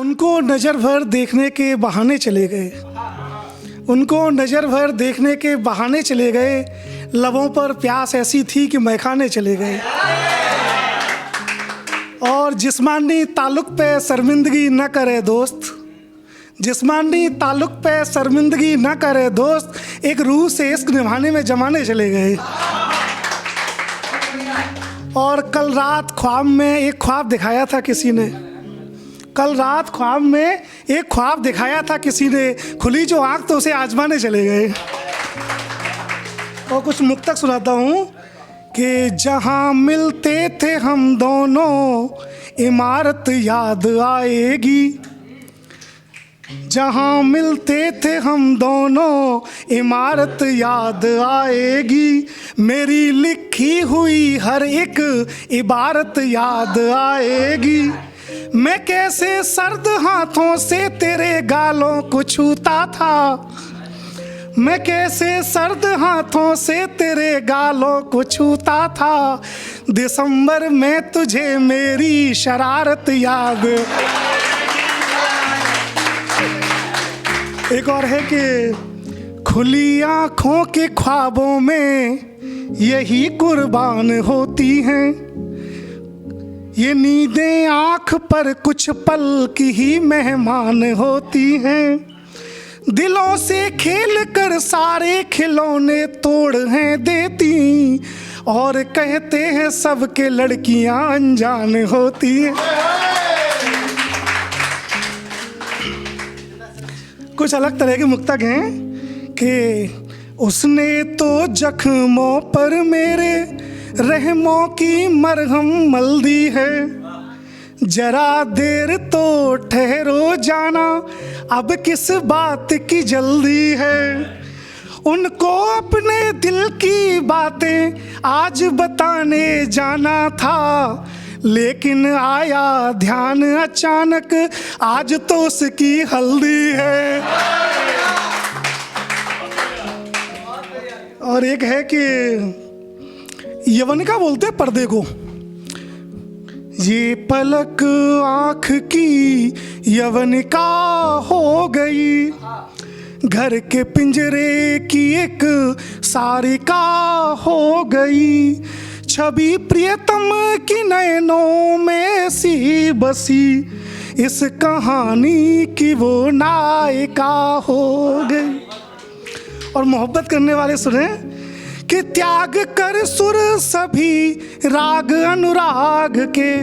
उनको नज़र भर देखने के बहाने चले गए, उनको नज़र भर देखने के बहाने चले गए, लबों पर प्यास ऐसी थी कि मैखाने चले गए। और जिस्मानी ताल्लुक़ पे शर्मिंदगी न करे दोस्त, जिस्मानी ताल्लुक़ पे शर्मिंदगी न करे दोस्त, एक रूह से इश्क निभाने में जमाने चले गए। और कल रात ख्वाब में एक ख्वाब दिखाया था किसी ने, कल रात ख्वाब में एक ख्वाब दिखाया था किसी ने, खुली जो आँख तो उसे आजमाने चले गए। और कुछ मुक्तक सुनाता हूँ कि जहाँ मिलते थे हम दोनों इमारत याद आएगी, जहाँ मिलते थे हम दोनों इमारत याद आएगी, मेरी लिखी हुई हर एक इबारत याद आएगी। मैं कैसे सर्द हाथों से तेरे गालों को छूता था, मैं कैसे सर्द हाथों से तेरे गालों को छूता था, दिसंबर में तुझे मेरी शरारत याद। एक और है कि खुली आँखों के ख्वाबों में यही कुर्बान होती हैं, ये नींदें आँख पर कुछ पल की ही मेहमान होती हैं, दिलों से खेल कर सारे खिलौने तोड़ हैं देती, और कहते हैं सबके लड़कियां अनजान होती हैं। कुछ अलग तरह के मुक्तक हैं कि उसने तो जख्मों पर मेरे रहमों की मरहम मल दी है, जरा देर तो ठहरो जाना अब किस बात की जल्दी है, उनको अपने दिल की बातें आज बताने जाना था, लेकिन आया ध्यान अचानक आज तो उसकी हल्दी है। और एक है कि यवनिका बोलते हैं पर्दे को, ये पलक आँख की यवनिका हो गई, घर के पिंजरे की एक सारिका हो गई, छवि प्रियतम की नैनों में सी बसी, इस कहानी की वो नायिका हो गई। और मोहब्बत करने वाले सुने कि त्याग कर सुर सभी राग अनुराग के,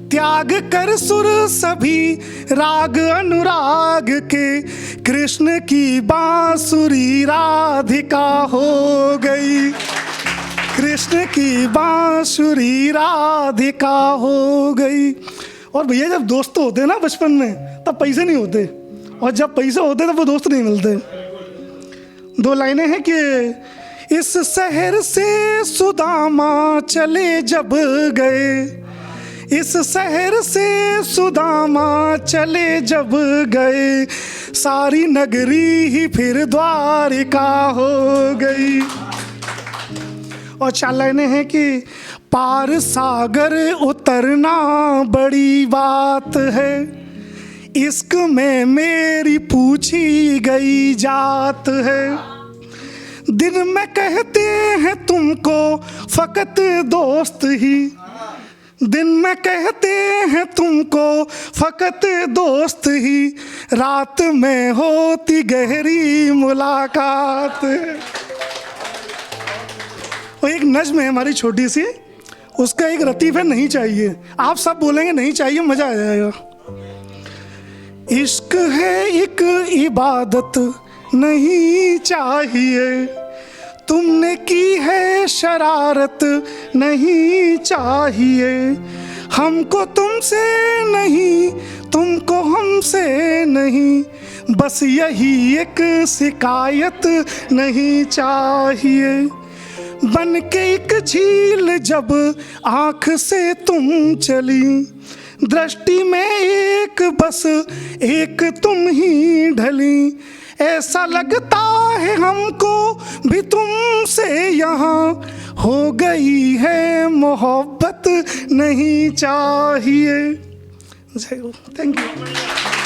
त्याग कर सुर सभी राग अनुराग के, कृष्ण की बांसुरी राधिका हो गई, कृष्ण की बांसुरी राधिका हो गई। और भैया जब दोस्त होते ना बचपन में तब पैसे नहीं होते, और जब पैसे होते तब वो दोस्त नहीं मिलते। दो लाइनें हैं कि इस शहर से सुदामा चले जब गए, इस शहर से सुदामा चले जब गए, सारी नगरी ही फिर द्वारिका हो गई। और चार लाइनें हैं कि पार सागर उतरना बड़ी बात है, इश्क में मेरी पूछी गई जात है, दिन में कहते हैं तुमको फकत दोस्त ही, दिन में कहते हैं तुमको फकत दोस्त ही, रात में होती गहरी मुलाकात। और एक नज्म है हमारी छोटी सी, उसका एक लतीफ़ है नहीं चाहिए, आप सब बोलेंगे नहीं चाहिए, मज़ा आ जाएगा। इश्क है एक इबादत नहीं चाहिए, तुमने की है शरारत नहीं चाहिए, हमको तुमसे नहीं तुमको हमसे नहीं, बस यही एक शिकायत नहीं चाहिए, बन के एक झील जब आँख से तुम चली, दृष्टि में एक बस एक तुम ही ढली, ऐसा लगता है हमको भी तुमसे यहाँ हो गई है मोहब्बत नहीं चाहिए। जय गुरु, थैंक यू।